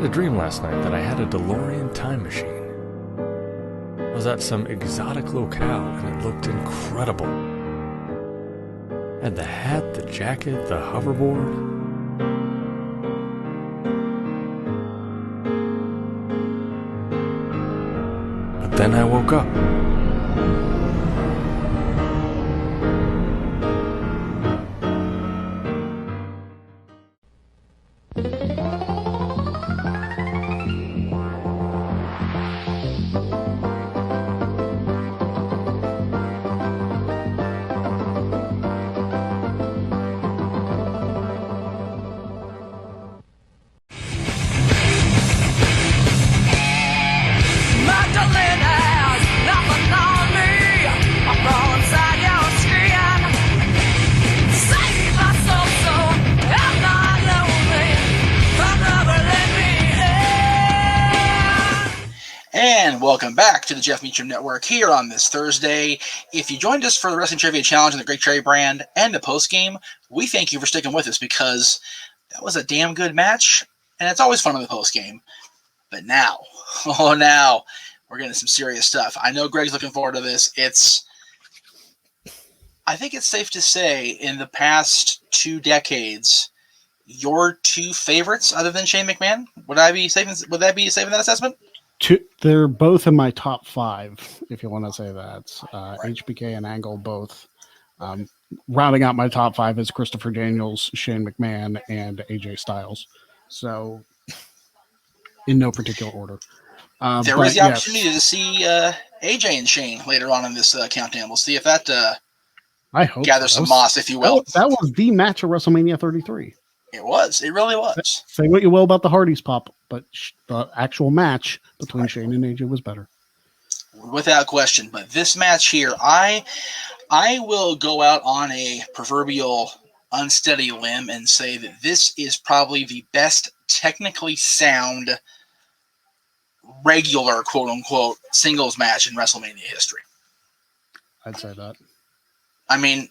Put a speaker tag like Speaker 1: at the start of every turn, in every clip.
Speaker 1: a dream last night that I had a DeLorean time machine. I was at some exotic locale and it looked incredible. Had the hat, the jacket, the hoverboard. But then I woke up.
Speaker 2: Welcome back to the Jeff Meacham Network here on this Thursday. If you joined us for the Wrestling Trivia Challenge and the Great Cherry Brand and the post-game, we thank you for sticking with us because that was a damn good match, and it's always fun on the post-game. But now, now, we're getting some serious stuff. I know Greg's looking forward to this. I think it's safe to say in the past 2 decades, your 2 favorites other than Shane McMahon, would that be saving that assessment?
Speaker 3: They're both in my top 5, if you want to say that.
Speaker 2: Right.
Speaker 3: HBK and Angle both. Rounding out my top 5 is Christopher Daniels, Shane McMahon, and AJ Styles. So, in no particular order.
Speaker 2: There is the opportunity to see AJ and Shane later on in this countdown. We'll see if that
Speaker 3: I hope
Speaker 2: gathers some moss, if you will.
Speaker 3: That was the match of WrestleMania 33.
Speaker 2: It was. It really was.
Speaker 3: Say what you will about the Hardys pop, but the actual match between Shane and AJ was better.
Speaker 2: Without question. But this match here, I will go out on a proverbial unsteady limb and say that this is probably the best technically sound regular, quote-unquote, singles match in WrestleMania history.
Speaker 3: I'd say that.
Speaker 2: I mean,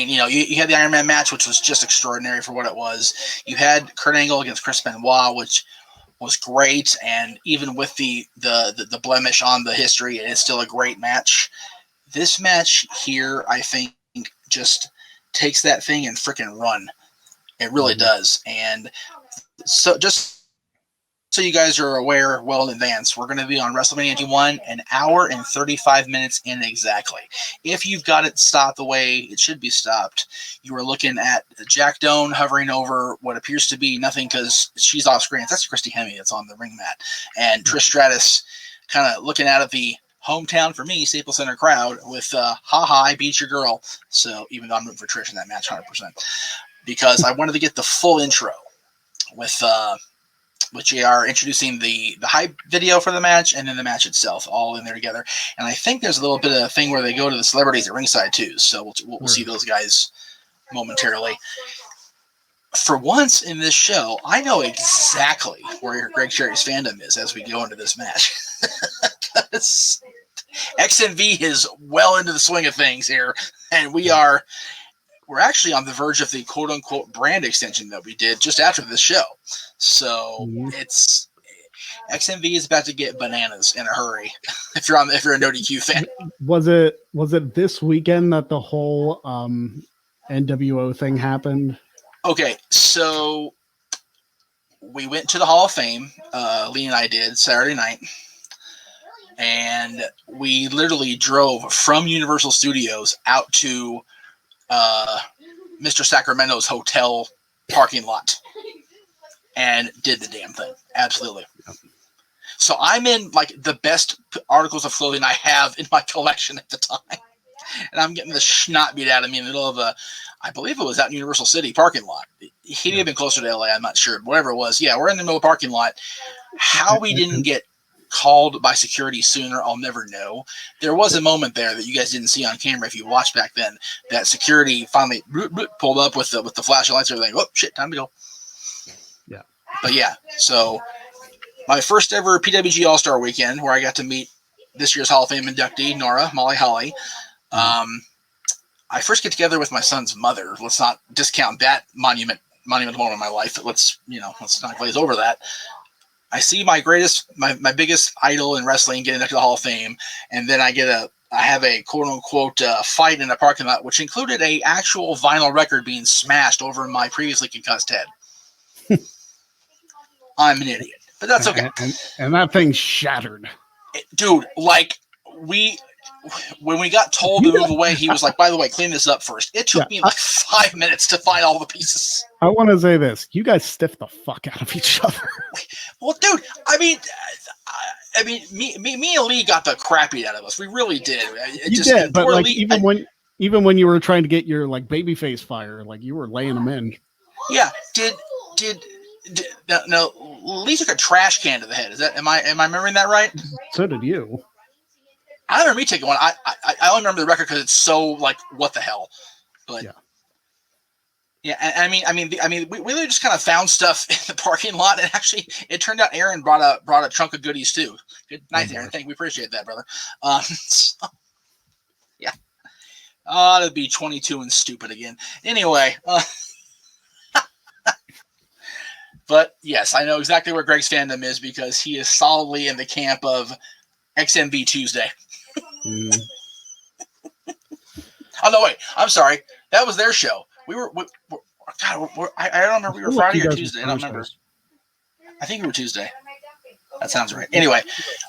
Speaker 2: you know, you had the Iron Man match, which was just extraordinary for what it was. You had Kurt Angle against Chris Benoit, which was great, and even with the blemish on the history, it is still a great match. This match here, I think, just takes that thing and freaking run. It really does. And so just so you guys are aware well in advance, we're going to be on WrestleMania 21, an hour and 35 minutes in exactly. If you've got it stopped the way it should be stopped, you are looking at Jack Doan hovering over what appears to be nothing because she's off screen. That's Christy Hemme that's on the ring mat. And Trish Stratus kind of looking out of the hometown, for me, Staples Center crowd with, I beat your girl. So even though I'm rooting for Trish in that match 100%. Because I wanted to get the full intro with JR introducing the hype video for the match and then the match itself all in there together. And I think there's a little bit of a thing where they go to the celebrities at ringside too. So we'll see those guys momentarily. For once in this show, I know exactly where Greg Cherry's fandom is as we go into this match. Because XMV is well into the swing of things here. And we're actually on the verge of the quote-unquote brand extension that we did just after this show. So it's XMV is about to get bananas in a hurry. if you're a No DQ fan.
Speaker 3: Was it this weekend that the whole NWO thing happened?
Speaker 2: Okay, so we went to the Hall of Fame. Lee and I did Saturday night. And we literally drove from Universal Studios out to Mr. Sacramento's hotel parking lot and did the damn thing. Absolutely. So I'm in like the best articles of clothing I have in my collection at the time. And I'm getting the snot beat out of me in the middle of I believe it was out in Universal City parking lot. He may have been closer to LA. I'm not sure. Whatever it was. Yeah, we're in the middle of the parking lot. How we didn't get called by security sooner, I'll never know. There was a moment there that you guys didn't see on camera if you watched back then, that security finally pulled up with the flashing lights and everything. Oh shit, time to go.
Speaker 3: Yeah.
Speaker 2: But yeah, so my first ever PWG All-Star weekend where I got to meet this year's Hall of Fame inductee, Molly Holly. I first get together with my son's mother. Let's not discount that monumental moment in my life. Let's not glaze over that. I see my biggest idol in wrestling getting into the Hall of Fame, and then I have a quote unquote fight in a parking lot, which included a actual vinyl record being smashed over my previously concussed head. I'm an idiot, but that's okay.
Speaker 3: And that thing shattered.
Speaker 2: Dude, like when we got told to move away, he was like, by the way, clean this up first. It took me like 5 minutes to find all the pieces.
Speaker 3: I want to say this. You guys stiffed the fuck out of each other.
Speaker 2: Well, dude, I mean, me and Lee got the crap beat out of us. We really did.
Speaker 3: You did, but like Lee, even when you were trying to get your like babyface fire, like you were laying them in.
Speaker 2: Yeah. No, Lee took a trash can to the head. Am I remembering that right?
Speaker 3: So did you.
Speaker 2: I remember me taking one. I only remember the record because it's so like what the hell, but yeah. I mean, we really just kind of found stuff in the parking lot, and actually, it turned out Aaron brought a trunk of goodies too. Good night, Aaron. Thank you. We appreciate that, brother. So, yeah. It'd be 22 and stupid again. Anyway, but yes, I know exactly where Greg's fandom is because he is solidly in the camp of XMV Tuesday. Oh no! Wait, I'm sorry. That was their show. I don't remember. We were Friday or Tuesday. I don't remember. I think we were Tuesday. That sounds right. Anyway,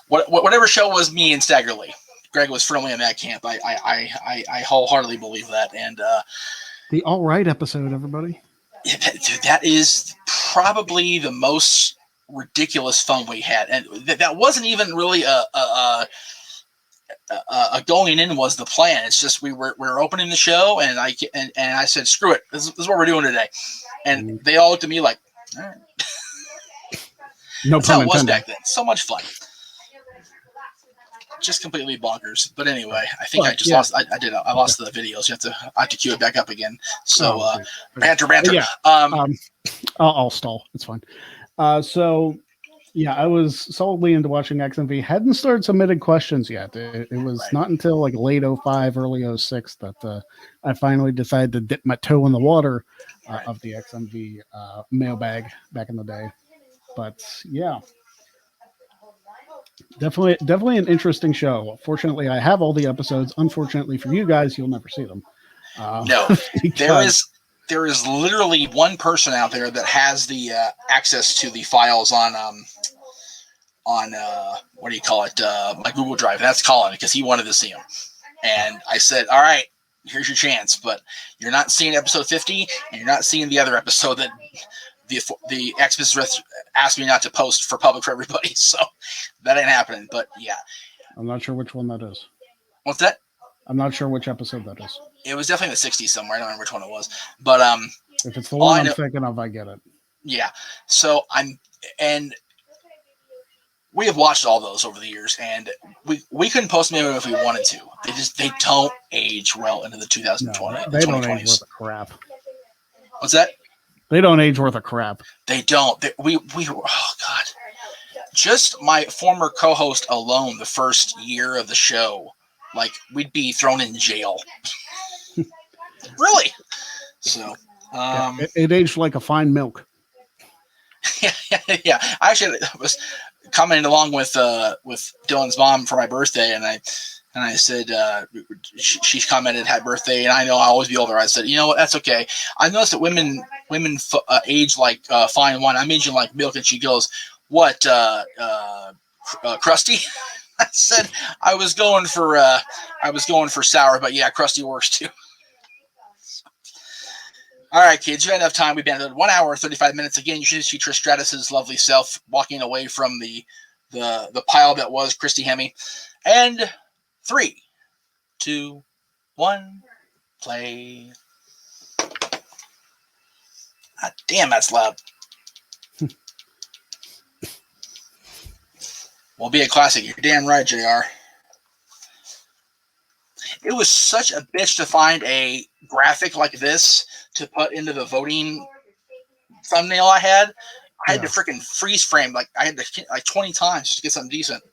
Speaker 2: whatever show was me and Stagger Lee. Greg was firmly in that camp. I wholeheartedly believe that. And
Speaker 3: the All Right episode, everybody.
Speaker 2: That is probably the most ridiculous fun we had, and that wasn't even really a going in was the plan. It's just we were opening the show, and I said, screw it, this is what we're doing today, and they all looked at me like, all right.
Speaker 3: No
Speaker 2: That's
Speaker 3: pun
Speaker 2: how it was
Speaker 3: intended.
Speaker 2: back then. So much fun, just completely bonkers. But anyway, I think I lost the videos. I have to cue it back up again. So banter.
Speaker 3: Yeah. I'll stall. It's fine. So. Yeah, I was solidly into watching XMV. Hadn't started submitting questions yet. It was not until like late 05, early 06 that I finally decided to dip my toe in the water of the XMV mailbag back in the day. But yeah, definitely an interesting show. Fortunately, I have all the episodes. Unfortunately for you guys, you'll never see them.
Speaker 2: No, there is literally one person out there that has the access to the files on what do you call it? My Google Drive. That's Colin because he wanted to see them. And I said, all right, here's your chance, but you're not seeing episode 50 and you're not seeing the other episode that the Xmas asked me not to post for public for everybody. So that ain't happening. But yeah.
Speaker 3: I'm not sure which one that is.
Speaker 2: What's that?
Speaker 3: I'm not sure which episode that is.
Speaker 2: It was definitely the 60s somewhere. I don't remember which one it was. But
Speaker 3: if it's the one I'm thinking of, I get it.
Speaker 2: Yeah. So we have watched all those over the years, and we couldn't post them if we wanted to. They don't age well into the 2020.
Speaker 3: No, they don't age worth a crap.
Speaker 2: What's that?
Speaker 3: They don't age worth a crap.
Speaker 2: They don't. We oh god. Just my former co-host alone, the first year of the show, like we'd be thrown in jail. Really? So
Speaker 3: it aged like a fine milk.
Speaker 2: Yeah. I actually was commenting along with Dylan's mom for my birthday, and I said she commented happy birthday, and I know I'll always be older. I said, you know what, that's okay. I noticed that women age like fine wine. I'm aging like milk, and she goes, what, crusty? I said I was going for sour, but yeah, crusty works too. All right, kids, you had enough time. We've been at 1 hour, 35 minutes. Again, you should see Trish Stratus's lovely self walking away from the pile that was Christy Hemme. And 3, 2, 1, play. Ah, damn, that's loud. Will be a classic. You're damn right, JR. It was such a bitch to find a graphic like this to put into the voting thumbnail I had. I had to freaking freeze frame. Like I had to like 20 times just to get something decent.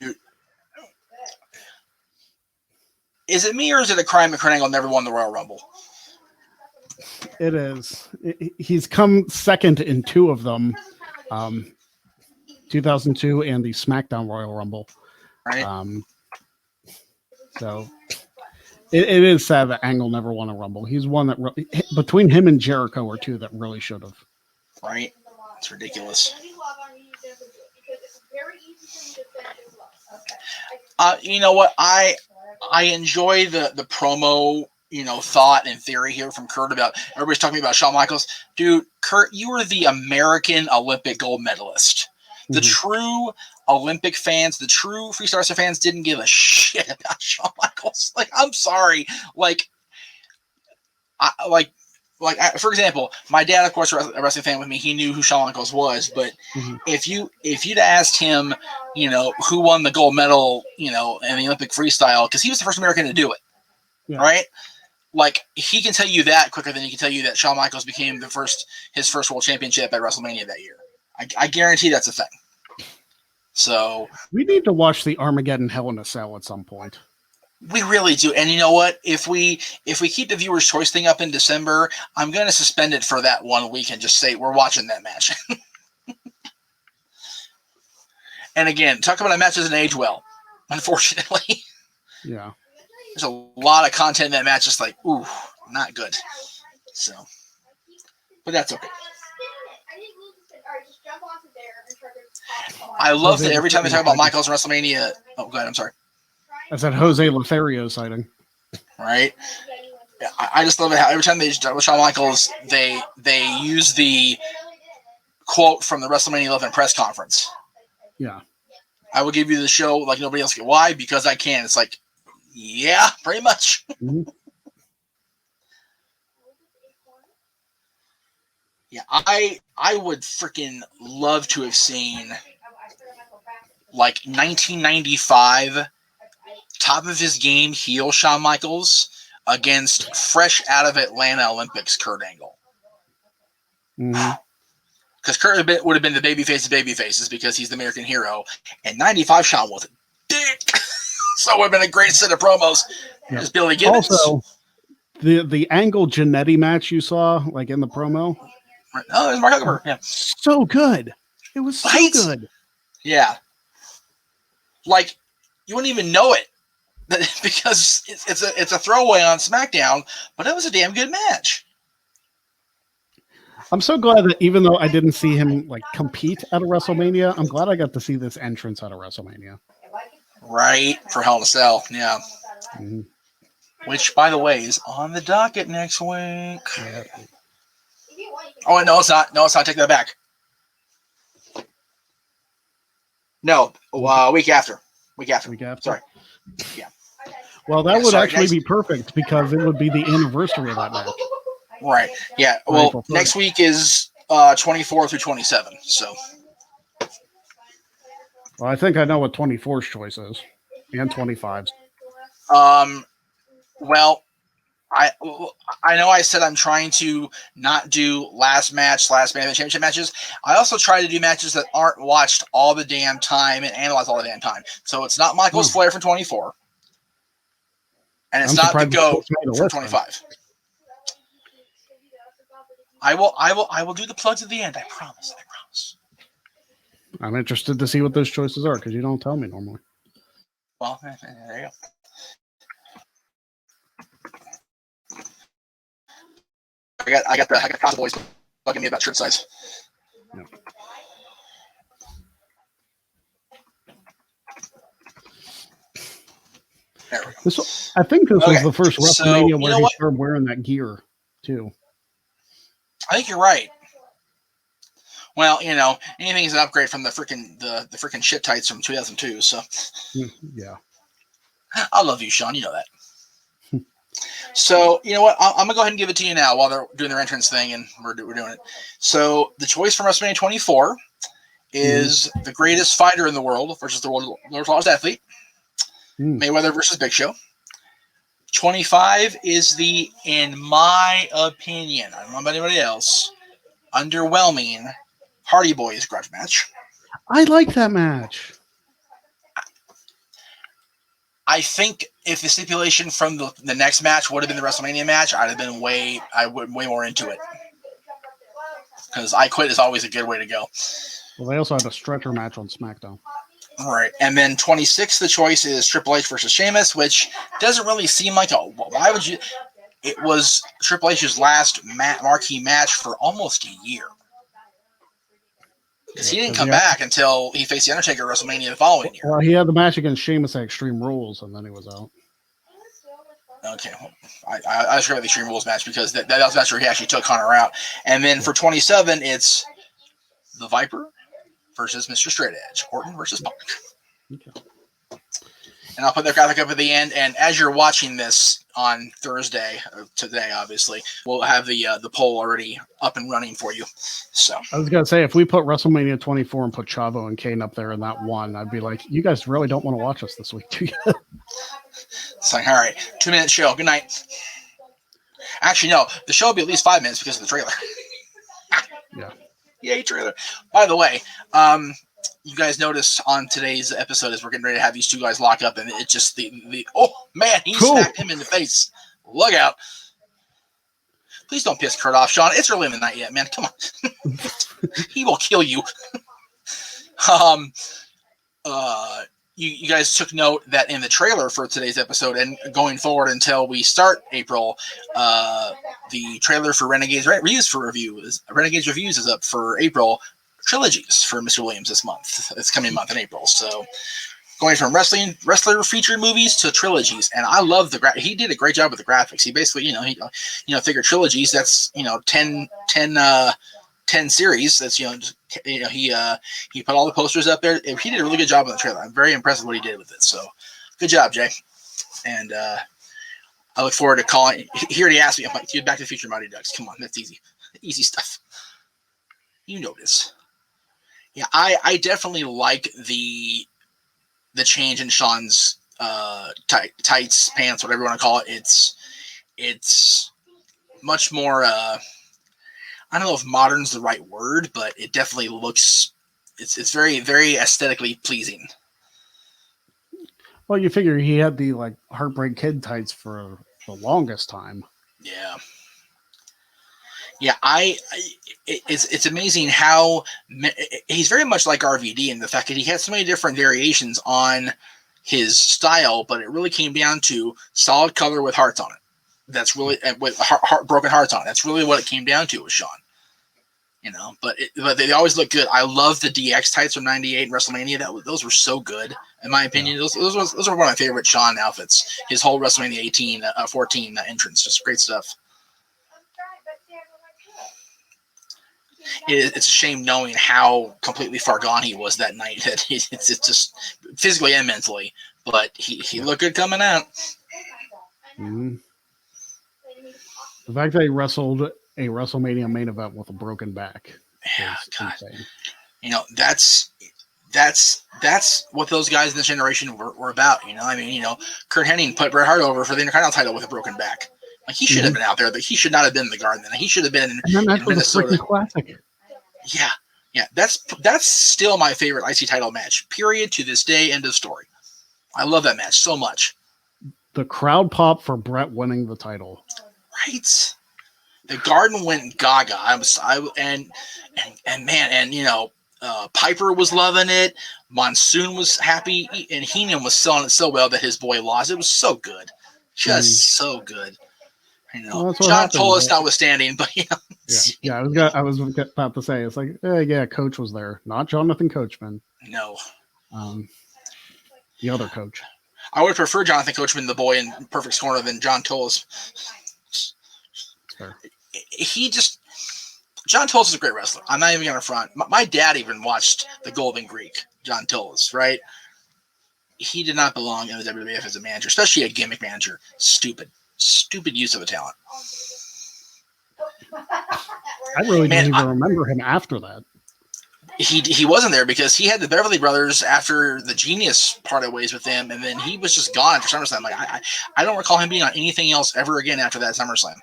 Speaker 2: Dude. Is it me or is it a crime that Kurt Angle never won the Royal Rumble?
Speaker 3: It is. He's come second in 2 of them, 2002 and the SmackDown Royal Rumble.
Speaker 2: Right.
Speaker 3: So it is sad that Angle never won a Rumble. He's one that between him and Jericho are 2 that really should have.
Speaker 2: Right. It's ridiculous. You know what? I enjoy the promo, thought and theory here from Kurt about everybody's talking about Shawn Michaels. Dude, Kurt, you are the American Olympic gold medalist. The true Olympic fans, the true freestyle wrestling fans didn't give a shit about Shawn Michaels. Like, I'm sorry. For example, my dad, of course, a wrestling fan with me. He knew who Shawn Michaels was, but if you'd asked him, who won the gold medal, in the Olympic freestyle, because he was the first American to do it, right? Like, he can tell you that quicker than he can tell you that Shawn Michaels became his first world championship at WrestleMania that year. I guarantee that's a thing. So
Speaker 3: we need to watch the Armageddon Hell in a Cell at some point.
Speaker 2: We really do. And you know what? If we keep the viewer's choice thing up in December, I'm going to suspend it for that 1 week and just say we're watching that match. And again, talk about a match that doesn't age well, unfortunately.
Speaker 3: Yeah.
Speaker 2: There's a lot of content in that match just like, ooh, not good. So, but that's okay. I love that every time they talk about Michaels and WrestleMania. Oh, go ahead. I'm sorry.
Speaker 3: That's that Jose Lothario sighting.
Speaker 2: Right. I just love it how every time they talk with Shawn Michaels, they use the quote from the WrestleMania 11 press conference.
Speaker 3: Yeah.
Speaker 2: I will give you the show like nobody else can. Why? Because I can. It's like, yeah, pretty much. Yeah, I would freaking love to have seen like 1995 top of his game heel Shawn Michaels against fresh out of Atlanta Olympics Kurt Angle. Because Kurt would have been the babyface of babyfaces because he's the American hero, and 95 Shawn was a dick. So it would have been a great set of promos.
Speaker 3: Yep.
Speaker 2: Just Billy Gibbons.
Speaker 3: Also, the Angle Jannetty match you saw, like in the promo.
Speaker 2: Oh, it was Mark Huckleberry. Yeah.
Speaker 3: So good. It was so good.
Speaker 2: Yeah. Like, you wouldn't even know it because it's a throwaway on SmackDown, but it was a damn good match.
Speaker 3: I'm so glad that even though I didn't see him like compete at a WrestleMania, I'm glad I got to see this entrance at a WrestleMania.
Speaker 2: Right, for Hell in a Cell, yeah. Which, by the way, is on the docket next week.
Speaker 3: Yeah.
Speaker 2: Oh, no, it's not. No, it's not. Take that back. No, week after. Week after. Sorry. Yeah.
Speaker 3: Well, that would actually be perfect because it would be the anniversary of that match.
Speaker 2: Right. Yeah. Well, next week is 24 through 27. So.
Speaker 3: Well, I think I know what 24's choice is, and 25's.
Speaker 2: Well, I know I said I'm trying to not do last man of the championship matches. I also try to do matches that aren't watched all the damn time and analyzed all the damn time. So it's not Michael's Flair from 24, and it's not the GOAT from 25. I will do the plugs at the end. I promise.
Speaker 3: I'm interested to see what those choices are because you don't tell me normally.
Speaker 2: Well, there you go. I got the Casa Boys bugging me about shirt size.
Speaker 3: Yeah.
Speaker 2: There we go.
Speaker 3: I think this was the first WrestleMania where he started wearing that gear too.
Speaker 2: I think you're right. Well, anything is an upgrade from the freaking shit tights from 2002. So,
Speaker 3: yeah,
Speaker 2: I love you, Shawn. You know that. So, you know what? I'm gonna go ahead and give it to you now while they're doing their entrance thing, and we're doing it. So, the choice from WrestleMania 24 is the greatest fighter in the world versus the world's largest athlete, Mayweather versus Big Show. 25 is in my opinion, I don't know about anybody else, underwhelming Hardy Boys grudge match.
Speaker 3: I like that match.
Speaker 2: I think if the stipulation from the next match would have been the WrestleMania match, I'd have been way more into it. Because I Quit is always a good way to go.
Speaker 3: Well, they also had a stretcher match on SmackDown.
Speaker 2: Right. And then 26, the choice is Triple H versus Sheamus, which doesn't really seem like a... Why would you... It was Triple H's last marquee match for almost a year. Because he didn't come back until he faced The Undertaker at WrestleMania the following year.
Speaker 3: Well, he had the match against Sheamus at Extreme Rules, and then he was out.
Speaker 2: Okay. I just remember the Extreme Rules match because that was the match where he actually took Hunter out. And then for 27, it's the Viper versus Mr. Straight Edge. Orton versus Punk.
Speaker 3: Okay.
Speaker 2: And I'll put their graphic up at the end. And as you're watching this on Thursday, today, obviously, we'll have the poll already up and running for you. So
Speaker 3: I was going to say, if we put WrestleMania 24 and put Chavo and Kane up there in that one, I'd be like, you guys really don't want to watch us this week, do you?
Speaker 2: It's like, all right, 2-minute show. Good night. Actually, no, the show will be at least 5 minutes because of the trailer.
Speaker 3: Yeah.
Speaker 2: Yay, trailer. By the way, you guys notice on today's episode as we're getting ready to have these two guys lock up, and it just oh man, he smacked him in the face. Look out! Please don't piss Kurt off, Shawn. It's early in the night yet, man. Come on, he will kill you. You guys took note that in the trailer for today's episode and going forward until we start April, the trailer for Renegades Reviews is up for April. Trilogies for Mr. Williams this month. It's coming month in April. So going from wrestler featured movies to trilogies, and I love he did a great job with the graphics. He basically, figure trilogies. That's 10 series. That's he put all the posters up there. He did a really good job on the trailer. I'm very impressed with what he did with it. So good job, Jay. And I look forward to calling. He already asked me. I'm like, dude, Back to the Future, Mighty Ducks. Come on, that's easy stuff. You know this. Yeah, I definitely like the change in Shawn's tights, pants, whatever you want to call it. It's much more. I don't know if modern's the right word, but it definitely looks. It's very, very aesthetically pleasing.
Speaker 3: Well, you figure he had the Heartbreak Kid tights for the longest time.
Speaker 2: Yeah. Yeah, it's amazing how he's very much like RVD in the fact that he had so many different variations on his style, but it really came down to solid color with hearts on it. That's really with broken hearts on it. That's really what it came down to with Shawn. But they always look good. I love the DX tights from '98 and WrestleMania. Those were so good, in my opinion. Yeah. Those are one of my favorite Shawn outfits. His whole WrestleMania 14 entrance, just great stuff. It's a shame knowing how completely far gone he was that night. That it's just physically and mentally, but he looked good coming out.
Speaker 3: Mm-hmm. The fact that he wrestled a WrestleMania main event with a broken back.
Speaker 2: Yeah, God. Insane. That's what those guys in this generation were about. Kurt Hennig put Bret Hart over for the Intercontinental title with a broken back. Like he should have been out there, but he should not have been in the Garden. He should have been in Minnesota.
Speaker 3: Classic.
Speaker 2: Yeah. That's still my favorite IC title match. Period. To this day, end of story. I love that match so much.
Speaker 3: The crowd pop for Bret winning the title.
Speaker 2: Right. The Garden went gaga. Piper was loving it. Monsoon was happy, and Heenan was selling it so well that his boy lost. It was so good, just so good. Well, John Tolis notwithstanding, but
Speaker 3: yeah. I was about to say it's like, Coach was there, not Jonathan Coachman.
Speaker 2: No,
Speaker 3: the other Coach.
Speaker 2: I would prefer Jonathan Coachman, the boy in Perfect Corner, than John Tolis.
Speaker 3: Fair.
Speaker 2: John Tolis is a great wrestler. I'm not even going to front. My dad even watched the Golden Greek, John Tolis, right? He did not belong in the WWF as a manager, especially a gimmick manager. Stupid use of a talent.
Speaker 3: I really don't even remember him after that.
Speaker 2: He wasn't there because he had the Beverly Brothers after the Genius parted ways with them, and then he was just gone after SummerSlam. Like I don't recall him being on anything else ever again after that SummerSlam.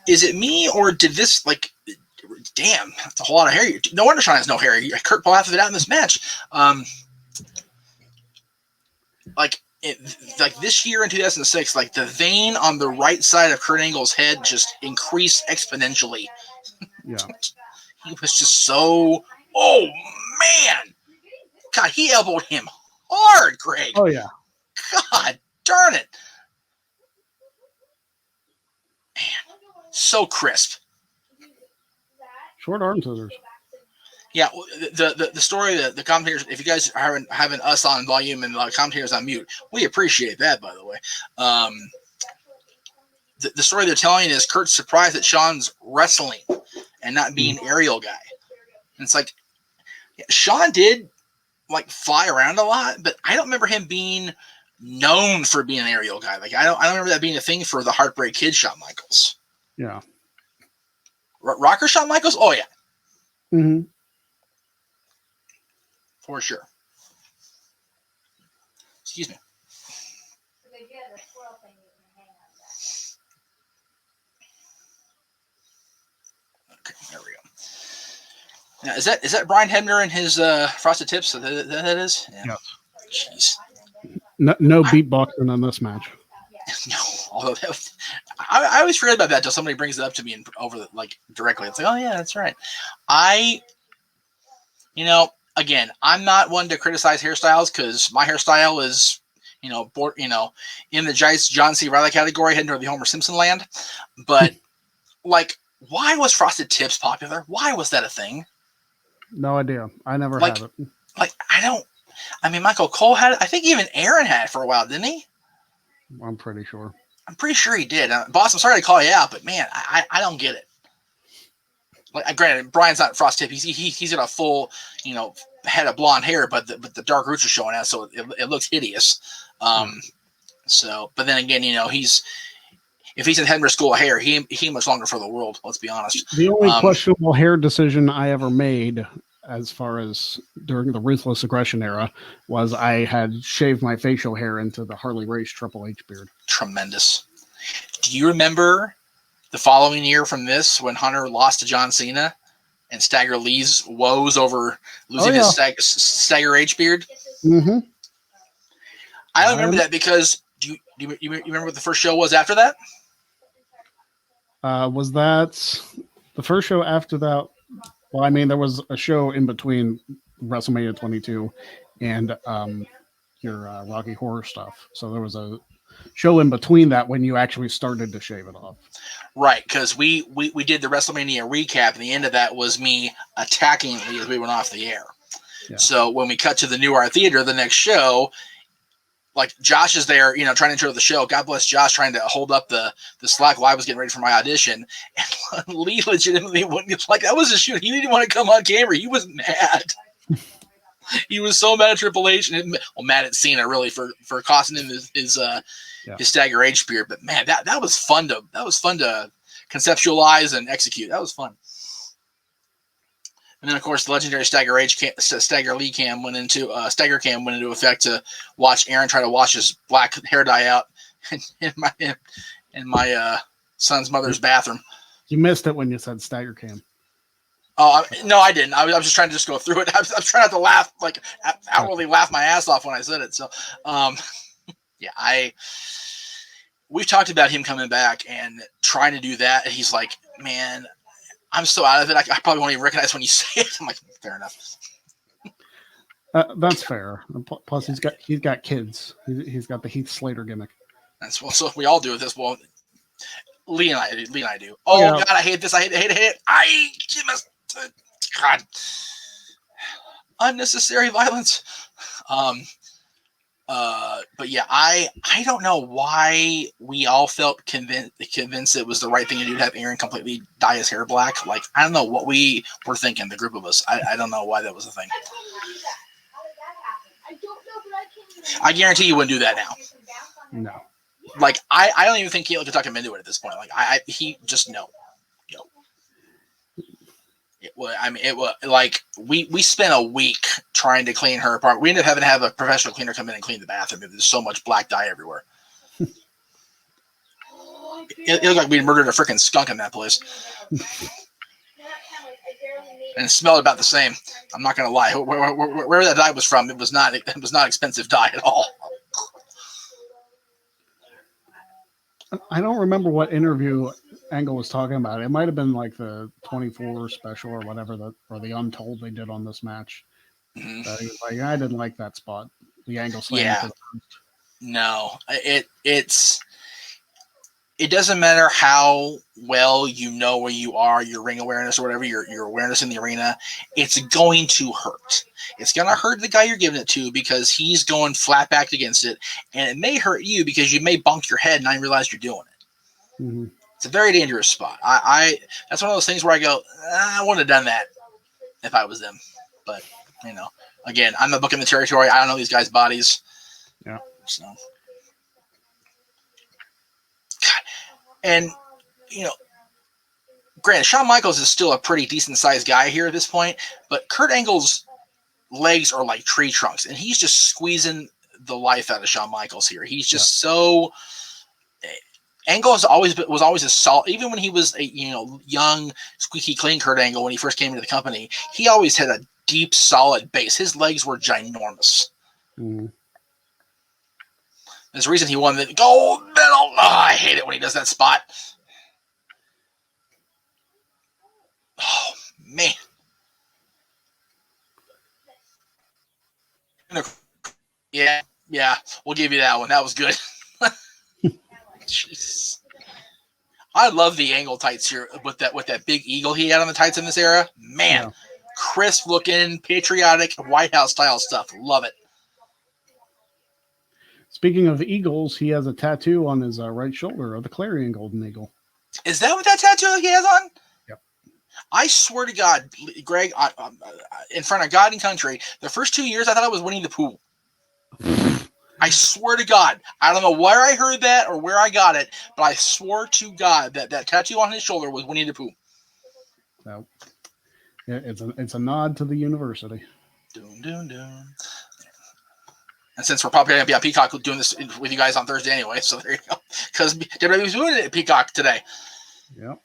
Speaker 2: Is it me, or did damn, that's a whole lot of hair. No wonder Shawn has no hair. Kurt pulled half of it out in this match. Like this year in 2006, like the vein on the right side of Kurt Angle's head just increased exponentially.
Speaker 3: Yeah.
Speaker 2: He was just so, oh man, God, he elbowed him hard, Greg.
Speaker 3: Oh yeah.
Speaker 2: God darn it, man, so crisp.
Speaker 3: Short arm scissors.
Speaker 2: Yeah, the story, the commentators, if you guys are having us on volume and the commentators on mute, we appreciate that, by the way. The story they're telling is Kurt's surprised that Shawn's wrestling and not being aerial guy. And it's like, Shawn did like fly around a lot, but I don't remember him being known for being an aerial guy. Like I don't remember that being a thing for the Heartbreak Kid Shawn Michaels.
Speaker 3: Yeah.
Speaker 2: Rocker Shawn Michaels? Oh yeah.
Speaker 3: Mm-hmm.
Speaker 2: For sure. Excuse me. Okay, there we go. Now, is that Brian Hebner and his Frosted Tips? That is? Yeah. Jeez.
Speaker 3: No beatboxing in this match.
Speaker 2: No. Although I always forget about that until somebody brings it up to me and directly. It's like, oh yeah, that's right. Again, I'm not one to criticize hairstyles because my hairstyle is, in the John C. Reilly category, heading to the Homer Simpson land. But why was Frosted Tips popular? Why was that a thing?
Speaker 3: No idea. I never had it.
Speaker 2: Michael Cole had it. I think even Aaron had it for a while, didn't he?
Speaker 3: I'm pretty sure.
Speaker 2: I'm pretty sure he did. Boss, I'm sorry to call you out, but man, I don't get it. Granted, Brian's not Frosted Tip. He's got a full, head of blonde hair, but the dark roots are showing out, so it looks hideous. But then again, if he's in Hebner School of Hair, he much longer for the world. Let's be honest.
Speaker 3: The only questionable hair decision I ever made, as far as during the Ruthless Aggression era, was I had shaved my facial hair into the Harley Race Triple H beard.
Speaker 2: Tremendous. Do you remember the following year from this when Hunter lost to John Cena and Stagger Lee's woes over losing his Stagger H beard?
Speaker 3: Mm-hmm.
Speaker 2: I don't remember that because do you remember what the first show was after that?
Speaker 3: Was that the first show after that? Well, there was a show in between WrestleMania 22 and your Rocky Horror stuff. So there was a show in between that when you actually started to shave it off.
Speaker 2: Right, because we did the WrestleMania recap, and the end of that was me attacking Lee as we went off the air. Yeah. So when we cut to the New Art Theater, the next show, Josh is there, trying to intro the show. God bless Josh, trying to hold up the slack while I was getting ready for my audition. And Lee legitimately wouldn't, that was a shoot. He didn't want to come on camera. He was mad. He was so mad at Triple H and mad at Cena really for costing him his Stagger H beard. But man, that was fun to conceptualize and execute. That was fun. And then of course the legendary Stagger Lee cam went into effect to watch Aaron try to wash his black hair dye out in my son's mother's bathroom.
Speaker 3: You missed it when you said Stagger cam.
Speaker 2: Oh no, I didn't. I was just trying to go through it. I was trying not to laugh, outwardly laugh my ass off when I said it. So, we've talked about him coming back and trying to do that. And he's like, man, I'm so out of it. I probably won't even recognize when you say it. I'm like, fair enough.
Speaker 3: That's fair. Plus, he's got kids. He's got the Heath Slater gimmick.
Speaker 2: So we all do at this point. Lee and I do. Oh yeah. God, I hate this. I hate it. God, unnecessary violence. But yeah, I don't know why we all felt convinced it was the right thing to do to have Aaron completely dye his hair black. I don't know what we were thinking, the group of us. I don't know why that was a thing. I guarantee you wouldn't do that now.
Speaker 3: No.
Speaker 2: I don't even think Caitlyn could talk him into it at this point. He just no. It was, we spent a week trying to clean her apart. We ended up having to have a professional cleaner come in and clean the bathroom. There's so much black dye everywhere. It looked like we murdered a freaking skunk in that place. and it smelled about the same. I'm not gonna lie. Where that dye was from, it was not expensive dye at all.
Speaker 3: I don't remember what interview Angle was talking about. It might have been like the 24 special or whatever, or the Untold they did on this match.
Speaker 2: Mm-hmm.
Speaker 3: He was like, I didn't like that spot. The Angle slam.
Speaker 2: Yeah. No, it doesn't matter how well you know where you are, your ring awareness or whatever, your awareness in the arena, it's going to hurt. It's going to hurt the guy you're giving it to because he's going flat back against it, and it may hurt you because you may bunk your head and not realize you're doing it.
Speaker 3: Mm-hmm.
Speaker 2: It's a very dangerous spot. That's one of those things where I go, I wouldn't have done that if I was them. But, again, I'm not booking the territory. I don't know these guys' bodies.
Speaker 3: Yeah.
Speaker 2: So. And, granted, Shawn Michaels is still a pretty decent-sized guy here at this point, but Kurt Angle's legs are like tree trunks, and he's just squeezing the life out of Shawn Michaels here. He's just so... Angle was always a solid... Even when he was a young, squeaky clean Kurt Angle when he first came into the company, he always had a deep, solid base. His legs were ginormous.
Speaker 3: Mm-hmm.
Speaker 2: There's a reason he won the gold medal. Oh, I hate it when he does that spot. Oh, man. Yeah, we'll give you that one. That was good. Jesus. I love the Angle tights here with that big eagle he had on the tights in this era. Man, crisp looking, patriotic, White House style stuff. Love it.
Speaker 3: Speaking of eagles, he has a tattoo on his right shoulder of the Clarion Golden Eagle.
Speaker 2: Is that what that tattoo he has on?
Speaker 3: Yep.
Speaker 2: I swear to God, Greg, in front of God and country, the first 2 years I thought I was Winnie the Pooh. I swear to God. I don't know where I heard that or where I got it, but I swore to God that tattoo on his shoulder was Winnie the Pooh.
Speaker 3: So, yeah, it's a nod to the university.
Speaker 2: Doom, doom, doom. And since we're probably going to be on Peacock doing this with you guys on Thursday anyway, so there you go. Because WWE's doing it at Peacock today.
Speaker 3: Yep.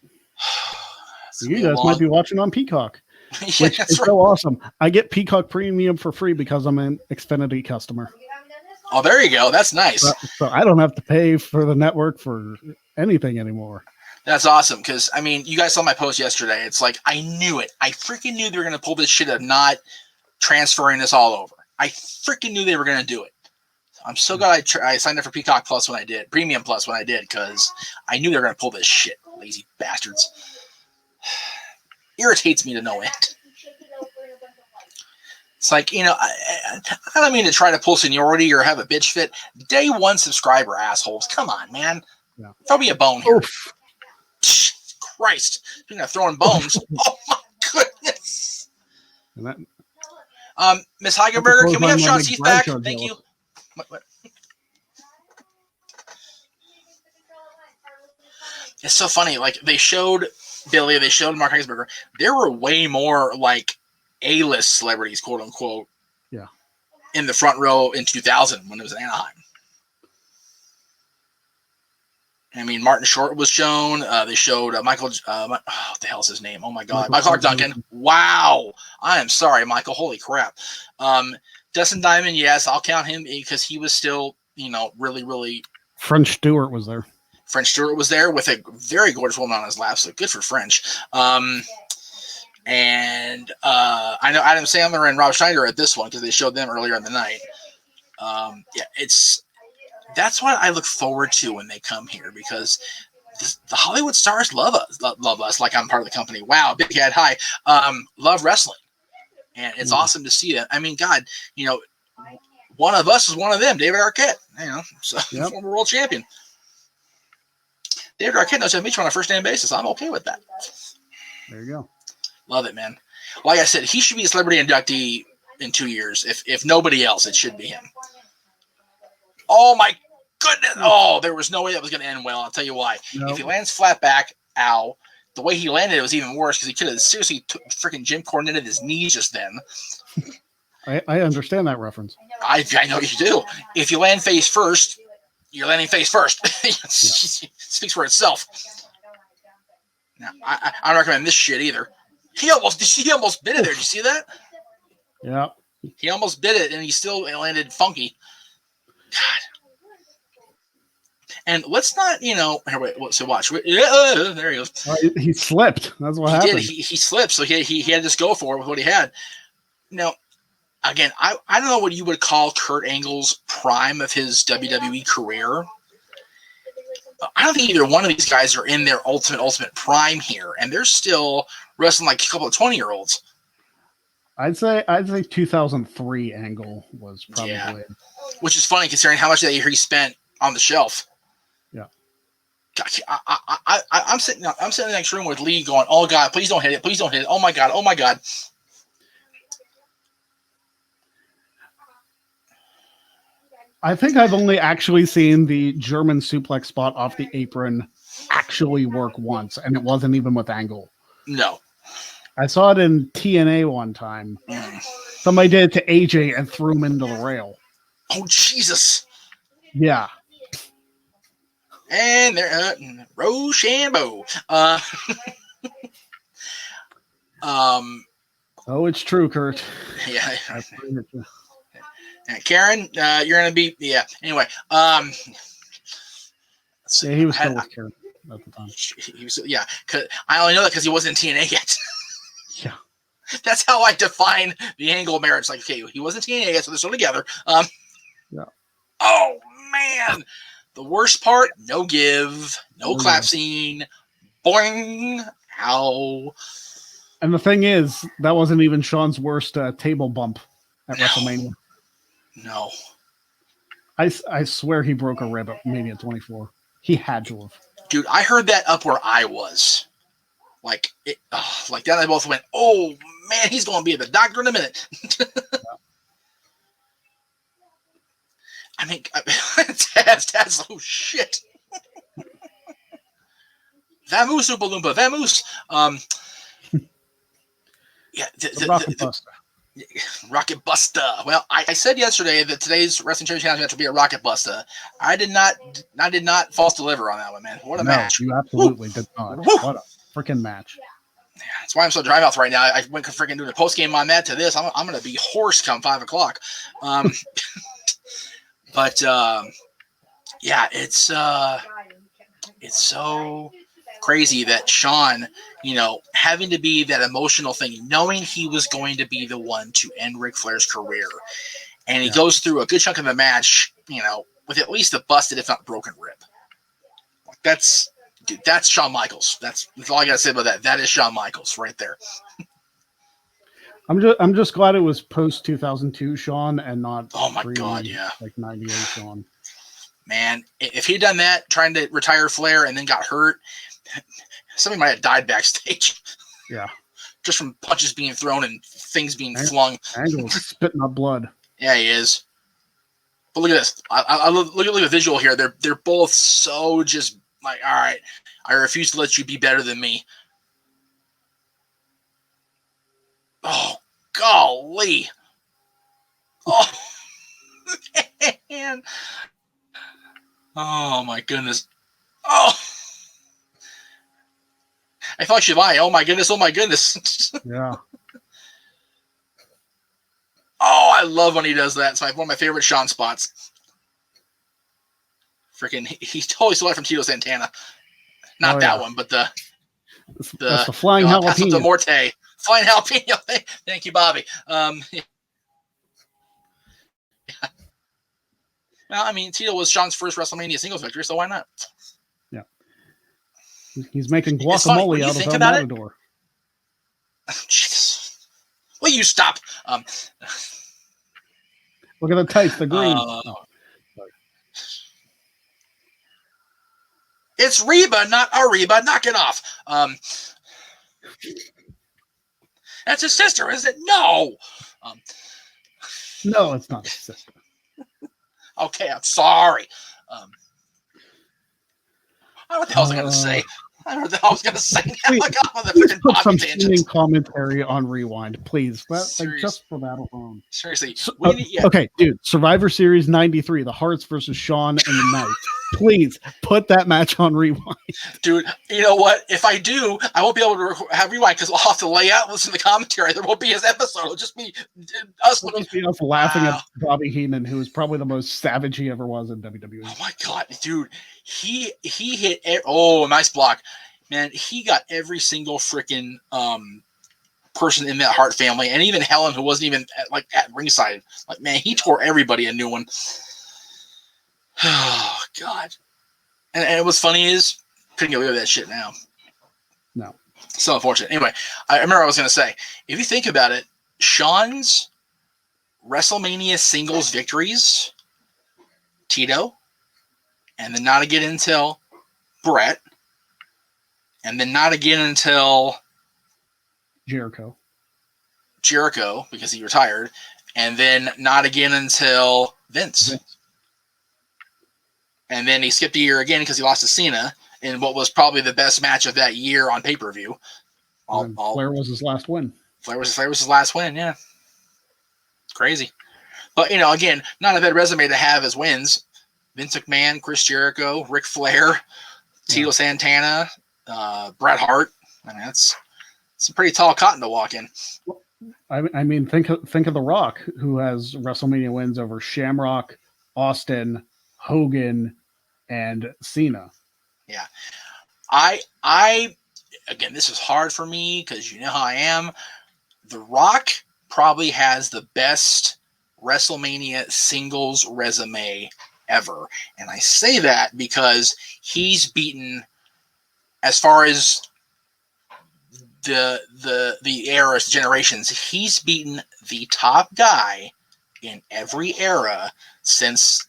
Speaker 3: You guys might be watching on Peacock,
Speaker 2: yeah,
Speaker 3: which is so awesome. I get Peacock Premium for free because I'm an Xfinity customer.
Speaker 2: Oh, there you go. That's nice.
Speaker 3: So I don't have to pay for the network for anything anymore.
Speaker 2: That's awesome because, you guys saw my post yesterday. It's like, I knew it. I freaking knew they were going to pull this shit of not transferring this all over. I freaking knew they were going to do it. I'm so glad I signed up for Peacock Plus when I did, Premium Plus when I did, because I knew they were going to pull this shit. Lazy bastards. Irritates me to no end. It's like, I don't mean to try to pull seniority or have a bitch fit. Day one subscriber assholes. Come on, man. Yeah. Throw me a bone here. Oof. Christ. Speaking of throwing bones. Oh, my goodness. Miss Heigenberger, can we have Sean Cease back? Thank you. What? It's so funny. Like, they showed Billy, they showed Mark Heigenberger. There were way more, like, A-list celebrities, quote unquote, in the front row in 2000 when it was in Anaheim. Martin Short was shown. They showed Michael. What the hell's his name? Oh my God, Michael Clark Duncan. Wow, I am sorry, Michael. Holy crap. Dustin Diamond, yes, I'll count him because he was still, really, really.
Speaker 3: French Stewart was there.
Speaker 2: French Stewart was there with a very gorgeous woman on his lap, so good for French. And I know Adam Sandler and Rob Schneider at this one because they showed them earlier in the night. That's what I look forward to when they come here because the Hollywood stars love us like I'm part of the company. Wow, big head, hi. Love wrestling, and it's awesome to see that. God, one of us is one of them. David Arquette, former world champion. David Arquette knows how to meet you on a first name basis. I'm okay with that.
Speaker 3: There you go.
Speaker 2: Love it, man. Like I said, he should be a celebrity inductee in 2 years. If nobody else, it should be him. Oh, my goodness. Oh, there was no way that was going to end well. I'll tell you why. Nope. If he lands flat back, ow. The way he landed, it was even worse because he could have seriously freaking Jim Cornetted his knees just then.
Speaker 3: I understand that reference.
Speaker 2: I know you do. If you land face first, you're landing face first. It speaks for itself. Now, I don't recommend this shit either. He almost bit it there. Did you see that?
Speaker 3: Yeah.
Speaker 2: He almost bit it, and he still landed funky. God. And let's not, here, wait. So watch. Yeah, there he goes.
Speaker 3: He slipped. That's what
Speaker 2: he
Speaker 3: happened.
Speaker 2: Did. He slipped, so he had to just go for it with what he had. Now, again, I don't know what you would call Kurt Angle's prime of his WWE career. I don't think either one of these guys are in their ultimate prime here, and they're still wrestling like a couple of 20-year-olds.
Speaker 3: I'd say 2003 Angle was probably,
Speaker 2: which is funny considering how much of that year he spent on the shelf.
Speaker 3: Yeah,
Speaker 2: I'm sitting in the next room with Lee, going, "Oh God, please don't hit it! Please don't hit it! Oh my God! Oh my God!"
Speaker 3: I think I've only actually seen the German suplex spot off the apron actually work once, and it wasn't even with Angle.
Speaker 2: No.
Speaker 3: I saw it in TNA one time. Somebody did it to AJ and threw him into the rail.
Speaker 2: Oh, Jesus.
Speaker 3: Yeah.
Speaker 2: And they're Rochambeau.
Speaker 3: Oh, it's true, Kurt.
Speaker 2: Yeah. Karen, you're going to be, Anyway.
Speaker 3: Yeah, he was still with Karen at the time.
Speaker 2: He was, yeah. I only know that because he wasn't in TNA yet.
Speaker 3: Yeah.
Speaker 2: That's how I define the Angle marriage. Like, okay, he wasn't TNA yet, so they're still together.
Speaker 3: Yeah.
Speaker 2: Oh, man. The worst part, no give, no clap scene. Boing. Ow.
Speaker 3: And the thing is, that wasn't even Shawn's worst table bump at WrestleMania.
Speaker 2: No.
Speaker 3: I swear he broke a rib at Mania 24. He had to have.
Speaker 2: Dude, I heard that up where I was. Like that, I both went, "Oh man, he's going to be at the doctor in a minute." I mean, Taz, oh shit. Vamoose Oompa Loompa, Vamoose. Yeah,
Speaker 3: the Rocket Buster.
Speaker 2: Rocket Buster. Well, I said yesterday that today's Wrestling Championship match would be a Rocket Buster. I did not false deliver on that one, man. What a match.
Speaker 3: You absolutely did not.
Speaker 2: Woo.
Speaker 3: What a freaking match.
Speaker 2: Yeah, that's why I'm so dry mouth right now. I went from freaking doing a post game on that to this. I'm going to be hoarse come 5 o'clock. But yeah, it's so crazy that Shawn, having to be that emotional thing, knowing he was going to be the one to end Ric Flair's career, and he goes through a good chunk of the match, with at least a busted, if not broken rib. That's Shawn Michaels. That's all I gotta say about that. That is Shawn Michaels right there.
Speaker 3: I'm just glad it was post 2002 Shawn and not.
Speaker 2: Oh my God, yeah,
Speaker 3: like 98 Shawn.
Speaker 2: Man, if he'd done that, trying to retire Flair and then got hurt, somebody might have died backstage.
Speaker 3: Yeah,
Speaker 2: just from punches being thrown and things being flung.
Speaker 3: Angle's spitting up blood.
Speaker 2: Yeah, he is. But look at this. I look at the visual here. They're both so just like, all right, I refuse to let you be better than me. Oh, golly. Oh, man. Oh, my goodness. Oh. I felt like Shivani. Oh, my goodness. Oh, my goodness.
Speaker 3: Yeah.
Speaker 2: Oh, I love when he does that. It's one of my favorite Shawn spots. Freaking, he totally stole it from Tito Santana. Not that one, but
Speaker 3: that's the flying jalapeno.
Speaker 2: The Morte. Flying jalapeno. Thank you, Bobby. Yeah. Well, I mean, Tito was Shawn's first WrestleMania singles victory, so why not?
Speaker 3: Yeah. He's making guacamole out of El Matador.
Speaker 2: Jesus. Will you stop?
Speaker 3: Look at the tights, the green.
Speaker 2: It's Reba, not Ariba. Knock it off. That's his sister, is it? No.
Speaker 3: No, it's not his sister.
Speaker 2: Okay, I'm sorry. I don't know what the hell I was going to say. I don't know what the hell I was going to say.
Speaker 3: Please put some singing commentary on Rewind, please. Just for that alone.
Speaker 2: Seriously.
Speaker 3: Okay, dude. Survivor Series 93, the Hearts versus Shawn and the Knights. Please put that match on rewind.
Speaker 2: Dude, you know what? If I do, I won't be able to have rewind because I'll have to lay out, listen to the commentary. There won't be his episode. It'll just be us looking.
Speaker 3: It'll be us laughing at Bobby Heenan, who is probably the most savage he ever was in WWE.
Speaker 2: Oh my god, dude. He hit nice block. Man, he got every single freaking person in that Hart family, and even Helen, who wasn't even at ringside. Like, man, he tore everybody a new one. Oh god. And what's funny is couldn't get away with that shit now.
Speaker 3: No.
Speaker 2: So unfortunate. Anyway, I remember what I was going to say. If you think about it, Shawn's WrestleMania singles victories, Tito, and then not again until Brett, and then not again until
Speaker 3: Jericho,
Speaker 2: because he retired, and then not again until Vince. And then he skipped a year again because he lost to Cena in what was probably the best match of that year on pay-per-view.
Speaker 3: Flair was his last win.
Speaker 2: Flair was his last win, yeah. Crazy. But, again, not a bad resume to have as wins. Vince McMahon, Chris Jericho, Ric Flair, Tito Santana, Bret Hart. I mean, that's some pretty tall cotton to walk in.
Speaker 3: I mean, think of The Rock, who has WrestleMania wins over Shamrock, Austin, Hogan, and Cena.
Speaker 2: Yeah. I again, this is hard for me because you know how I am. The Rock probably has the best WrestleMania singles resume ever. And I say that because he's beaten, as far as the eras, generations, he's beaten the top guy in every era since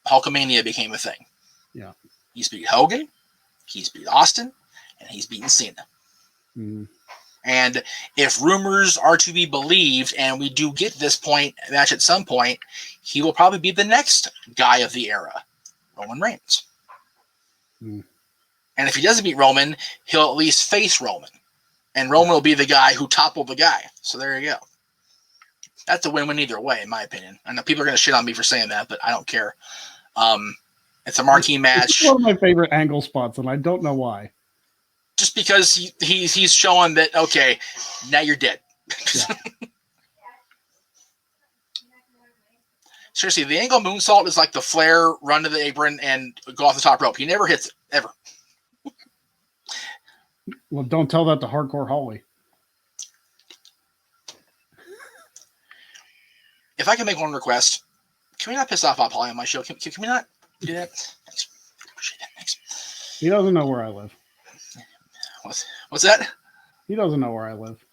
Speaker 2: Hulkamania became a thing.
Speaker 3: Yeah.
Speaker 2: He's beat Hogan, he's beat Austin, and he's beaten Cena.
Speaker 3: Mm.
Speaker 2: And if rumors are to be believed, and we do get this match at some point, he will probably be the next guy of the era, Roman Reigns.
Speaker 3: Mm.
Speaker 2: And if he doesn't beat Roman, he'll at least face Roman. And Roman will be the guy who toppled the guy. So there you go. That's a win-win either way, in my opinion. I know people are going to shit on me for saying that, but I don't care. It's a marquee match.
Speaker 3: It's one of my favorite angle spots, and I don't know why.
Speaker 2: Just because he's showing that, okay, now you're dead. Yeah. Seriously, the angle moonsault is like the Flair run to the apron and go off the top rope. He never hits it, ever.
Speaker 3: Well, don't tell that to Hardcore Holly.
Speaker 2: If I can make one request, can we not piss off Bob Holly on my show? Can we not do that? Thanks. Appreciate that. Thanks.
Speaker 3: He doesn't know where I live.
Speaker 2: What's that?
Speaker 3: He doesn't know where I live.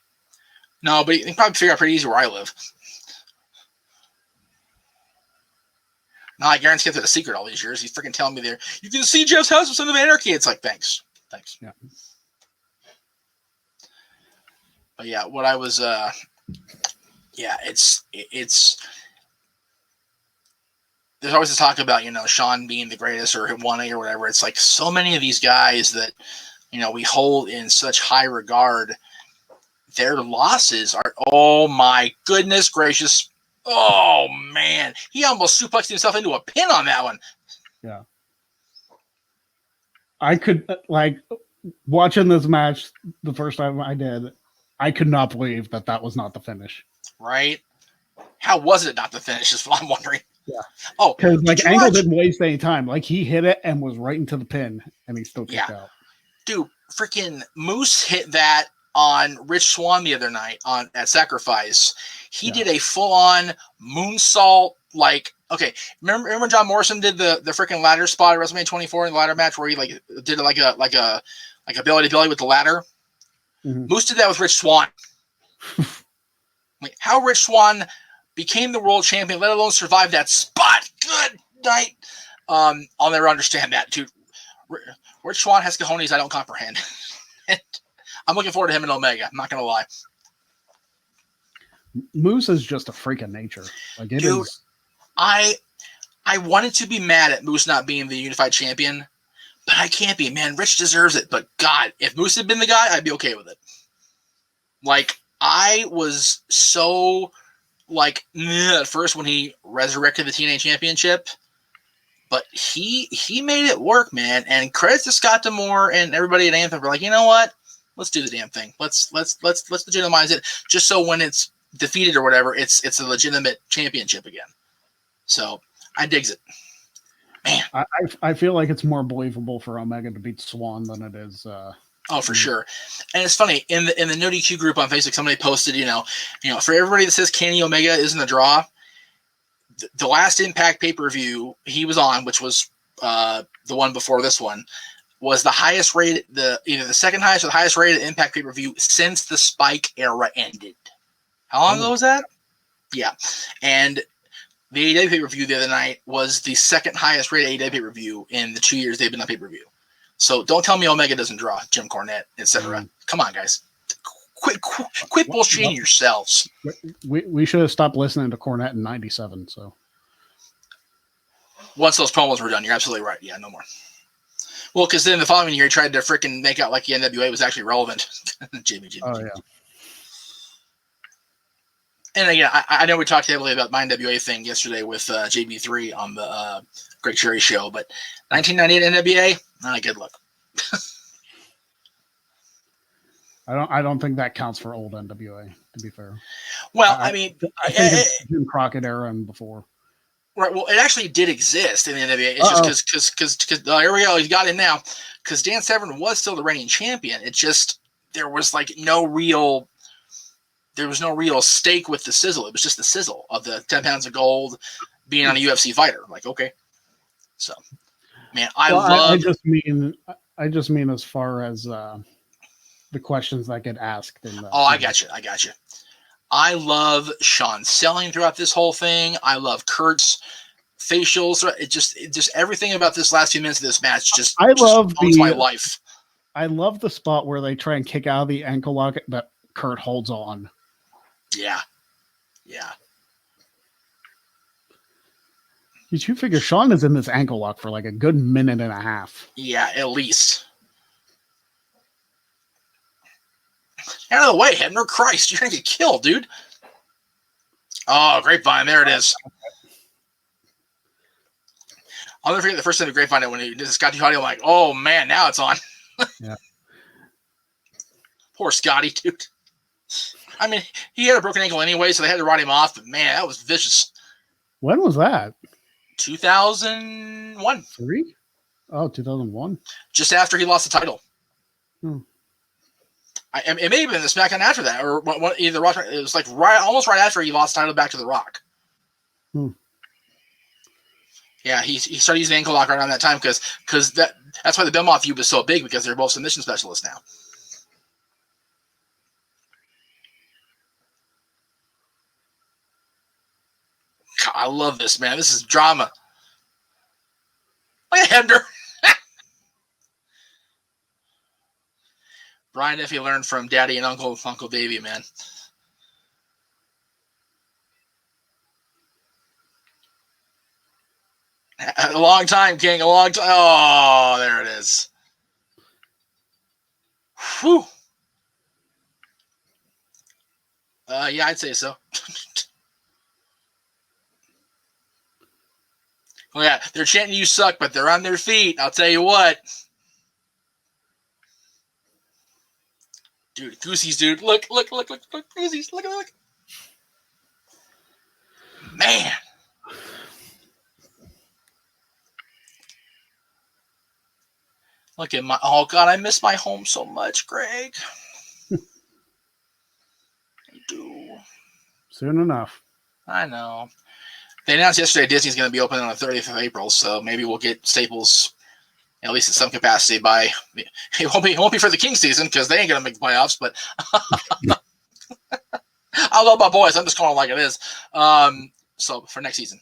Speaker 2: No, but he can probably figure out pretty easy where I live. No, I guarantee it's a secret all these years. He's freaking telling me there, you can see Jeff's house with Son of Anarchy. It's like, thanks.
Speaker 3: Yeah.
Speaker 2: But yeah, what I was, it's there's always this talk about, Shawn being the greatest or 1A or whatever. It's like so many of these guys that, we hold in such high regard. Their losses are, oh my goodness gracious. Oh man. He almost suplexed himself into a pin on that one.
Speaker 3: Yeah. I could, watching this match the first time I did, I could not believe that was not the finish.
Speaker 2: Right? How was it not the finish is what I'm wondering.
Speaker 3: Yeah.
Speaker 2: Oh,
Speaker 3: because Angle didn't waste any time. He hit it and was right into the pin, and he still kicked out.
Speaker 2: Dude, freaking Moose hit that on Rich Swann the other night at Sacrifice. He did a full-on moonsault. Okay, remember when John Morrison did the freaking ladder spot at WrestleMania 24 in the ladder match where he did it like a belly to belly with the ladder? Mm-hmm. Moose did that with Rich Swann. How Rich Swann became the world champion, let alone survive that spot. Good night. I'll never understand that, dude. Rich Swann has cojones I don't comprehend. I'm looking forward to him in Omega. I'm not going to lie.
Speaker 3: Moose is just a freak of nature.
Speaker 2: Dude, I wanted to be mad at Moose not being the unified champion, but I can't be. Man, Rich deserves it. But God, if Moose had been the guy, I'd be okay with it. I was so at first when he resurrected the TNA championship. but he made it work, man. And credit to Scott D'Amore and everybody at Anthem for like, you know what? Let's do the damn thing. Let's legitimize it, just so when it's defeated or whatever, it's a legitimate championship again. So I digs it. Man,
Speaker 3: I feel like it's more believable for Omega to beat Swan than it is.
Speaker 2: Oh, for sure. And it's funny, in the No DQ group on Facebook, somebody posted, you know, for everybody that says Kenny Omega isn't a draw, the last Impact pay-per-view he was on, which was the one before this one, was the highest rated, either the second highest or the highest rated Impact pay-per-view since the Spike era ended. How long ago was that? Yeah. And the AEW pay-per-view the other night was the second highest rated AEW pay-per-view in the 2 years they've been on pay-per-view. So don't tell me Omega doesn't draw, Jim Cornette, etc. Come on, guys. Quit bullshitting yourselves.
Speaker 3: We should have stopped listening to Cornette in '97. So
Speaker 2: once those promos were done, you're absolutely right. Yeah, no more. Well, because then the following year he tried to freaking make out like the NWA was actually relevant. Jimmy.
Speaker 3: Yeah.
Speaker 2: And again, I know we talked heavily about my NWA thing yesterday with JB3 on the Greg Cherry show, but 1998 NWA, not a good look.
Speaker 3: I don't think that counts for old NWA, to be fair.
Speaker 2: Well,
Speaker 3: I
Speaker 2: mean,
Speaker 3: I think it's Jim Crockett era and before.
Speaker 2: Right. Well, it actually did exist in the NWA. It's just because here we go. He's got it now. Because Dan Severn was still the reigning champion. It just there was no real stake with the sizzle. It was just the sizzle of the 10 pounds of gold being on a UFC fighter. Like, okay. So, man, I just mean as far as the questions that get asked. I got you. I love Shawn selling throughout this whole thing. I love Kurt's facials. It just everything about this last few minutes of this match owns my life.
Speaker 3: I love the spot where they try and kick out of the ankle lock that Kurt holds on.
Speaker 2: Yeah.
Speaker 3: Did you figure Shawn is in this ankle lock for like a good minute and a half?
Speaker 2: Yeah, at least. Out of the way, Hebner. Christ, you're going to get killed, dude. Oh, Grapevine. There it is. I'll never forget the first time the Grapevine when he did the Scotty Audio. I'm like, oh, man, now it's on.
Speaker 3: Yeah.
Speaker 2: Poor Scotty, dude. I mean, he had a broken ankle anyway, so they had to write him off. But, man, that was vicious.
Speaker 3: When was that?
Speaker 2: 2001.
Speaker 3: 3? Oh, 2001.
Speaker 2: Just after he lost the title. It may have been the SmackDown after that, or either Rock. It was like almost right after he lost the title back to The Rock. Yeah, he started using ankle lock around that time because that's why the Belmont feud was so big, because they're both submission specialists now. God, I love this, man. This is drama. Look at Hebner. Brian Duffy learned from Daddy and Uncle Davey, man. A long time, King. A long time. Oh, there it is. Whew. Yeah, I'd say so. Oh, yeah, they're chanting "You suck," but they're on their feet. I'll tell you what. Dude, Goosey's, dude. Look, Goosey's. Look. Man. Look at oh, God, I miss my home so much, Greg. I do.
Speaker 3: Soon enough.
Speaker 2: I know. They announced yesterday Disney's going to be open on the 30th of April, so maybe we'll get Staples, at least in some capacity, by it won't be for the King season because they ain't going to make the playoffs, but I love my boys. I'm just calling it like it is. So for next season.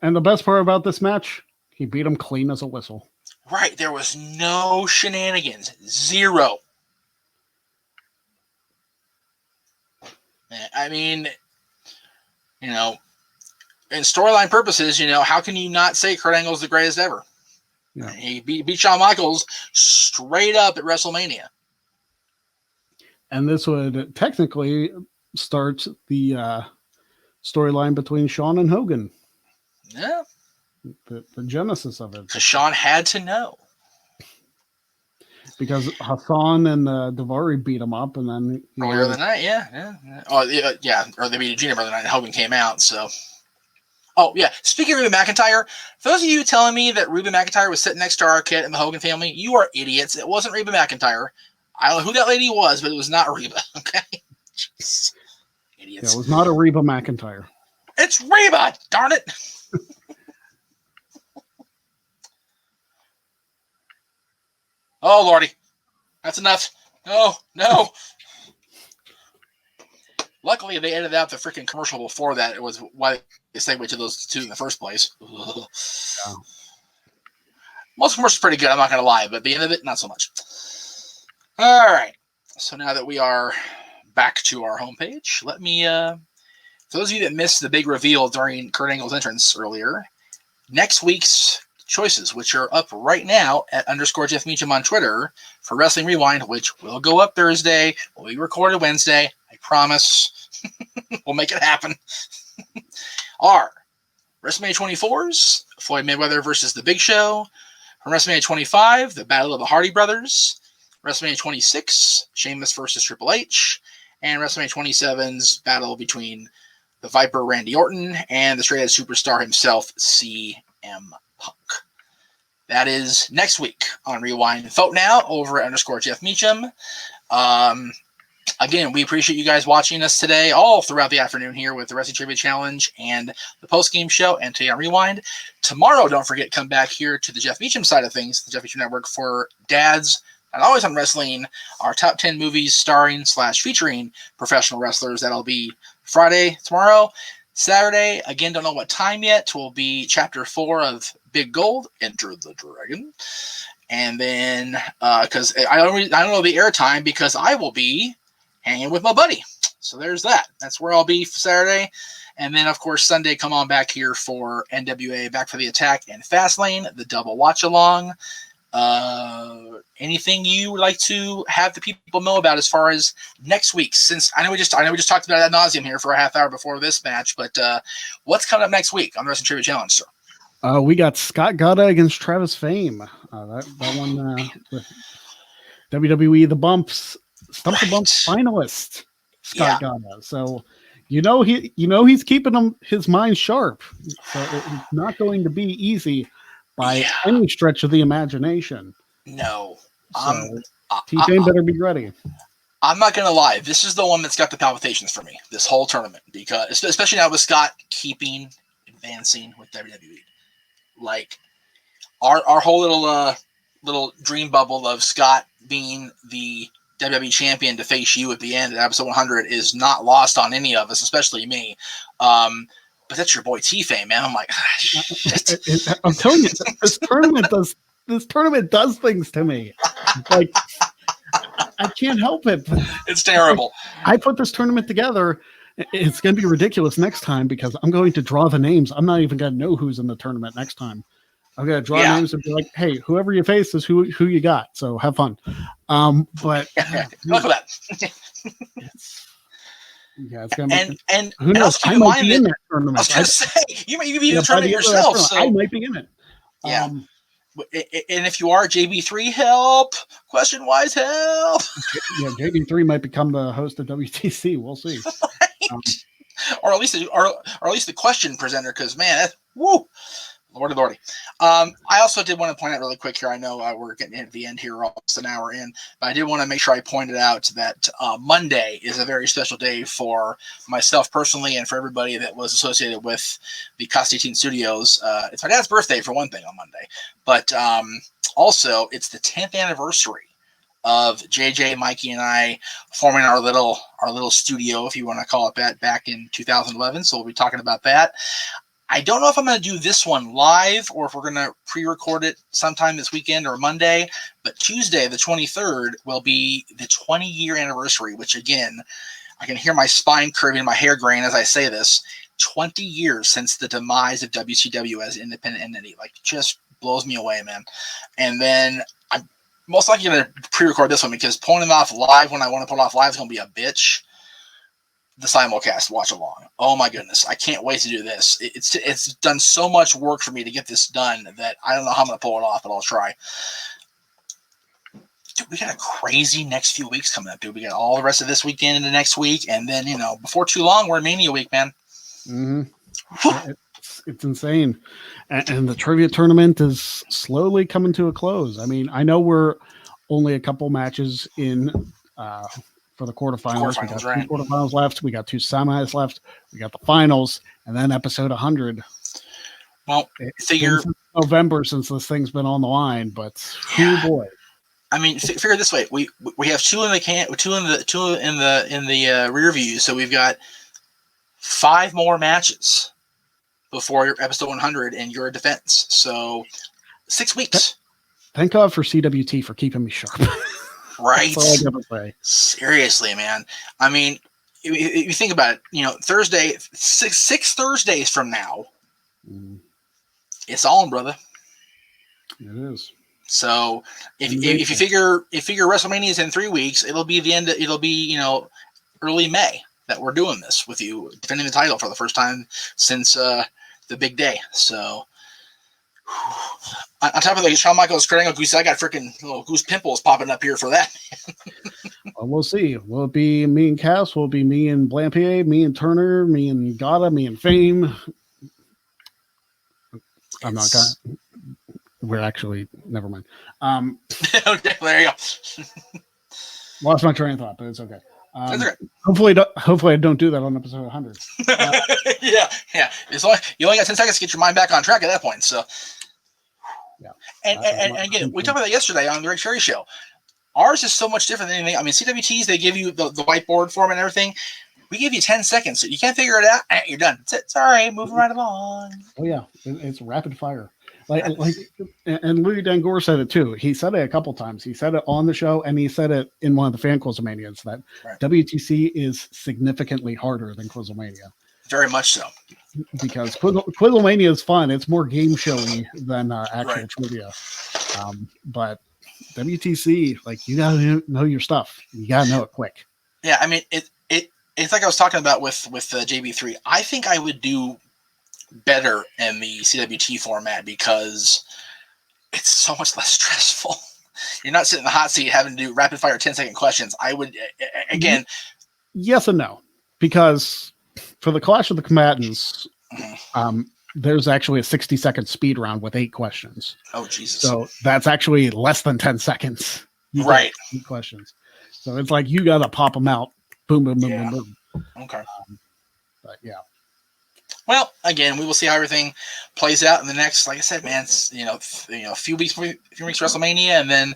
Speaker 3: And the best part about this match, he beat him clean as a whistle.
Speaker 2: Right. There was no shenanigans. Zero. I mean, in storyline purposes, how can you not say Kurt Angle's the greatest ever? Yeah. He beat Shawn Michaels straight up at WrestleMania.
Speaker 3: And this would technically start the storyline between Shawn and Hogan.
Speaker 2: Yeah.
Speaker 3: the genesis of it.
Speaker 2: Because Shawn had to know.
Speaker 3: Because Hassan and Daivari beat him up, and then
Speaker 2: earlier the night, yeah. Oh, yeah, or they beat Gina the other night, and Hogan came out. So, oh yeah. Speaking of Reba McEntire, for those of you telling me that Reba McEntire was sitting next to Arquette and the Hogan family, you are idiots. It wasn't Reba McEntire. I don't know who that lady was, but it was not Reba. Okay, idiots.
Speaker 3: Yeah, it was not a Reba McEntire.
Speaker 2: It's Reba. Darn it. Oh, Lordy. That's enough. No. Luckily, they edited out the freaking commercial before that. It was why they segued to those two in the first place. Yeah. Most commercials are pretty good, I'm not going to lie, but at the end of it, not so much. All right. So now that we are back to our homepage, let me, for those of you that missed the big reveal during Kurt Angle's entrance earlier, next week's choices, which are up right now at _Jeff Meacham on Twitter for Wrestling Rewind, which will go up Thursday, will be recorded Wednesday. I promise. We'll make it happen. Are WrestleMania 24's Floyd Mayweather versus The Big Show. From WrestleMania 25, the Battle of the Hardy Brothers. WrestleMania 26, Sheamus versus Triple H. And WrestleMania 27's battle between the Viper Randy Orton and the straight-edge superstar himself, CM Punk. That is next week on Rewind. Vote now over at _Jeff Meacham. Again, we appreciate you guys watching us today, all throughout the afternoon here with the Wrestling Trivia Challenge and the post-game show and today on Rewind. Tomorrow, don't forget, come back here to the Jeff Meacham side of things, the Jeff Meacham Network, for Dads and Always on Wrestling, our top 10 movies starring / featuring professional wrestlers. That'll be Friday, tomorrow. Saturday, again, don't know what time yet, will be Chapter 4 of Big Gold, Enter the Dragon. And then, because I don't know the air time, because I will be hanging with my buddy. So there's that. That's where I'll be for Saturday. And then, of course, Sunday, come on back here for NWA Back for the Attack and Fastlane, the double watch-along. Anything you would like to have the people know about as far as next week? Since I know we just talked about ad nauseum here for a half hour before this match, but what's coming up next week on the Wrestling Trivia Challenge, sir?
Speaker 3: We got Scott Gada against Travis Fame. That one, WWE The Bumps, Stump the Bumps finalist, Scott Gada. So he's keeping his mind sharp. So it's not going to be easy by any stretch of the imagination.
Speaker 2: No.
Speaker 3: So T-Pain better be ready.
Speaker 2: I'm not going to lie. This is the one that's got the palpitations for me, this whole tournament, because especially now with Scott advancing with WWE. Like, our whole little dream bubble of Scott being the WWE champion to face you at the end at episode 100 is not lost on any of us, especially me. But that's your boy T-Fame, man. I'm like, shit.
Speaker 3: I'm telling you, this tournament does things to me. Like, I can't help it.
Speaker 2: It's terrible.
Speaker 3: I put this tournament together. It's going to be ridiculous next time because I'm going to draw the names. I'm not even going to know who's in the tournament next time. I'm going to draw names and be like, hey, whoever you face is who you got. So have fun. But
Speaker 2: look at that.
Speaker 3: It's going to be.
Speaker 2: And
Speaker 3: who knows? I might be in that tournament.
Speaker 2: I was going to say, you might be in the tournament yourself. So
Speaker 3: I might be in it.
Speaker 2: Yeah. And if you are JB3, help? Question-wise, help?
Speaker 3: Yeah, JB3 might become the host of WTC. We'll see.
Speaker 2: Right. Or at least the question presenter, because man, that's, woo. Lordy. I also did want to point out really quick here. I know we're getting at the end here, almost an hour in, but I did want to make sure I pointed out that Monday is a very special day for myself personally and for everybody that was associated with the Constantine Studios. It's my dad's birthday for one thing on Monday, but also it's the 10th anniversary of JJ, Mikey, and I forming our little studio, if you want to call it that, back in 2011. So we'll be talking about that. I don't know if I'm going to do this one live or if we're going to pre-record it sometime this weekend or Monday, but Tuesday, the 23rd, will be the 20-year anniversary, which, again, I can hear my spine curving and my hair graying as I say this. 20 years since the demise of WCW as an independent entity. Like, just blows me away, man. And then I'm most likely going to pre-record this one because pulling it off live when I want to pull it off live is going to be a bitch. the simulcast watch along. Oh my goodness, I can't wait to do this. It's done so much work for me to get this done that I don't know how I'm going to pull it off, but I'll try. Dude, we got a crazy next few weeks coming up, dude. We got all the rest of this weekend into next week, and then, before too long, we're in Mania week, man.
Speaker 3: Mm-hmm. It's insane. And the trivia tournament is slowly coming to a close. I mean, I know we're only a couple matches in for the quarterfinals. We got two quarterfinals left. We got 2 semis left. We got the finals, and then episode 100.
Speaker 2: Well, figure
Speaker 3: November since this thing's been on the line, but oh boy.
Speaker 2: I mean, figure this way: we have 2 in the rear view, so we've got 5 more matches before episode 100 and your defense. So 6 weeks.
Speaker 3: Thank God for CWT for keeping me sharp.
Speaker 2: Right.
Speaker 3: That's all I gotta say.
Speaker 2: Seriously, man. I mean, if you think about it, Thursday, 6 Thursdays from now, it's on, brother.
Speaker 3: It is.
Speaker 2: So if you figure WrestleMania is in 3 weeks, it'll be early May that we're doing this with you, defending the title for the first time since the big day. So on top of the Shawn Michaels Kurt Angle goose, I got freaking little goose pimples popping up here for that.
Speaker 3: Well, we'll see. Will it be me and Cass? Will it be me and Blampier, me and Turner, me and Gata, me and Fame? I'm not gonna. We're actually never mind.
Speaker 2: Okay, there you go.
Speaker 3: Lost my train of thought, but it's okay.
Speaker 2: That's okay.
Speaker 3: Hopefully I don't do that on episode 100.
Speaker 2: Yeah. You only got 10 seconds to get your mind back on track at that point. So,
Speaker 3: yeah.
Speaker 2: And again, we talked about that yesterday on the Rick Cherry Show. Ours is so much different than anything. I mean, CWTs, they give you the whiteboard form and everything. We give you 10 seconds. So you can't figure it out. You're done. That's it. Sorry, moving right along.
Speaker 3: Oh yeah, it's rapid fire. And Louis Dangor said it too. He said it a couple times. He said it on the show, and he said it in one of the fan Quizlemanias that WTC is significantly harder than Quizlemania.
Speaker 2: Very much so.
Speaker 3: Because Quizlemania is fun. It's more game showy than actual trivia. But WTC, you gotta know your stuff. You gotta know it quick.
Speaker 2: Yeah, I mean it's like I was talking about with JB3. I think I would do better in the CWT format because it's so much less stressful. You're not sitting in the hot seat having to do rapid fire 10-second questions. I would again.
Speaker 3: Yes and no, because for the Clash of the Combatants, there's actually a 60-second speed round with 8 questions.
Speaker 2: Oh Jesus!
Speaker 3: So that's actually less than 10 seconds.
Speaker 2: Right.
Speaker 3: 8 questions. So it's like you gotta pop them out. Boom, boom, boom, boom, boom.
Speaker 2: Okay.
Speaker 3: But yeah.
Speaker 2: Well, again, we will see how everything plays out in the next. Like I said, man, it's, a few weeks WrestleMania, and then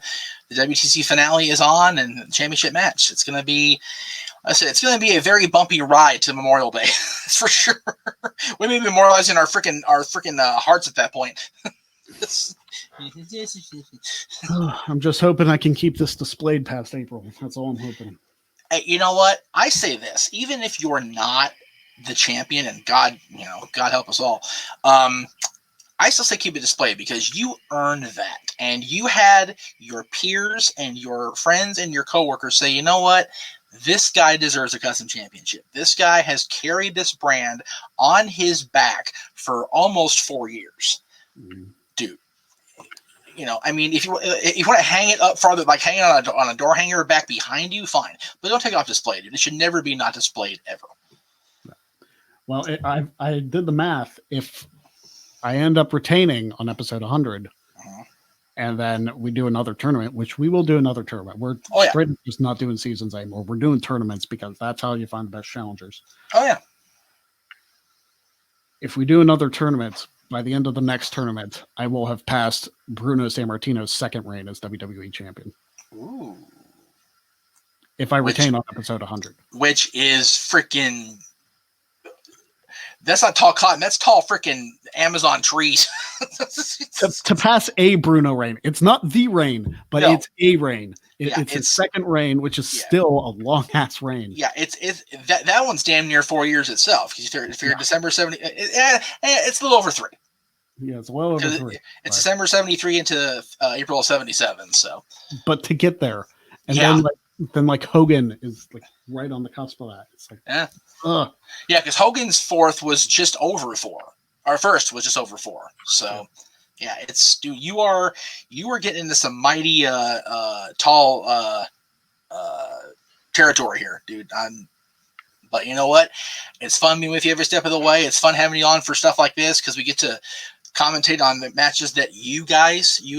Speaker 2: the WTC finale is on, and the championship match. It's going to be, it's going to be a very bumpy ride to Memorial Day. That's for sure. We may be memorializing our freaking hearts at that point.
Speaker 3: I'm just hoping I can keep this displayed past April. That's all I'm hoping.
Speaker 2: Hey, you know what? I say this, even if you're not the champion, and God help us all, I still say keep it displayed because you earned that, and you had your peers and your friends and your coworkers say, you know what, this guy deserves a custom championship. This guy has carried this brand on his back for almost 4 years. Dude, I mean, if you want to hang it up farther, like hang it on a door hanger back behind you, fine, but don't take it off display, dude. It should never be not displayed ever.
Speaker 3: Well, I did the math. If I end up retaining on episode 100, and then we do another tournament, which we will do another tournament. We're straight just not doing seasons anymore. We're doing tournaments because that's how you find the best challengers.
Speaker 2: Oh, yeah.
Speaker 3: If we do another tournament, by the end of the next tournament, I will have passed Bruno Sammartino's second reign as WWE champion.
Speaker 2: Ooh.
Speaker 3: If I retain on episode 100.
Speaker 2: Which is freaking... That's not tall cotton. That's tall freaking Amazon trees.
Speaker 3: to pass a Bruno reign. It's not the reign, but it's a reign. It's his second reign, which is still a long ass reign.
Speaker 2: Yeah, it's that one's damn near 4 years itself. If you're December 70, it's a little over 3.
Speaker 3: Yeah, it's well over 3.
Speaker 2: It's December 73 into April of 77. So,
Speaker 3: but to get there, and then then like Hogan is like right on the cusp of that. It's like,
Speaker 2: Yeah,
Speaker 3: ugh.
Speaker 2: yeah, because Hogan's fourth was just over 4. Our first was just over 4. So, yeah, it's dude, you are getting into some mighty tall territory here, dude. But you know what? It's fun being with you every step of the way. It's fun having you on for stuff like this because we get to commentate on the matches that you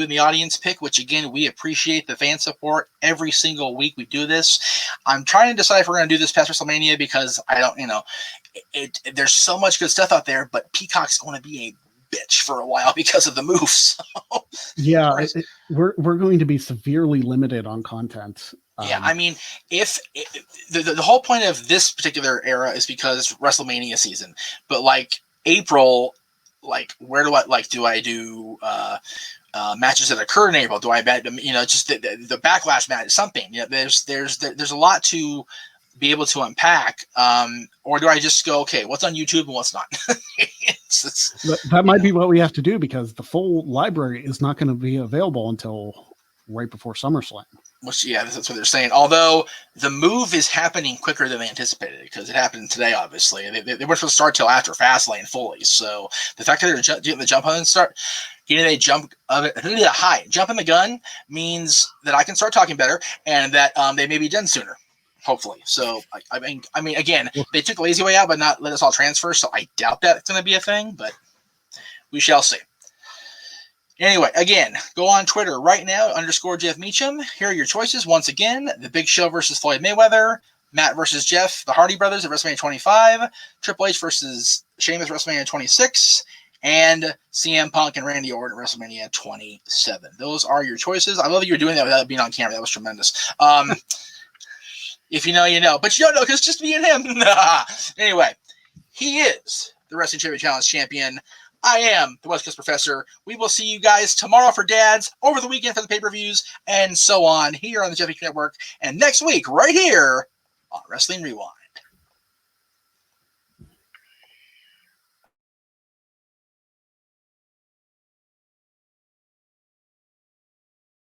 Speaker 2: in the audience pick, which again, we appreciate the fan support every single week we do this. I'm trying to decide if we're going to do this past WrestleMania because I don't, there's so much good stuff out there, but Peacock's going to be a bitch for a while because of the moves.
Speaker 3: Yeah, we're going to be severely limited on content.
Speaker 2: Yeah, I mean, if the whole point of this particular era is because WrestleMania season, but like April, like where do I do matches that occur in April? Do I bet just the backlash match, something? There's a lot to be able to unpack, or do I just go, okay, what's on YouTube and what's not?
Speaker 3: That might be what we have to do because the full library is not going to be available until right before SummerSlam.
Speaker 2: Which, yeah, that's what they're saying. Although the move is happening quicker than they anticipated because it happened today, obviously. They weren't supposed to start till after Fastlane fully. So the fact that they're getting the jump on and jump in the gun means that I can start talking better and that they may be done sooner, hopefully. So, I mean, again, they took the lazy way out but not let us all transfer, so I doubt that's going to be a thing, but we shall see. Anyway, again, go on Twitter right now, _Jeff Meacham. Here are your choices. Once again, The Big Show versus Floyd Mayweather, Matt versus Jeff, the Hardy Brothers at WrestleMania 25, Triple H versus Sheamus at WrestleMania 26, and CM Punk and Randy Orton at WrestleMania 27. Those are your choices. I love that you're doing that without being on camera. That was tremendous. If you know, you know. But you don't know because it's just me and him. Anyway, he is the Wrestling Trivia Challenge champion. I am the West Coast Professor. We will see you guys tomorrow for dads, over the weekend for the pay-per-views, and so on here on the Jeff Meacham Network, and next week right here on Wrestling Rewind.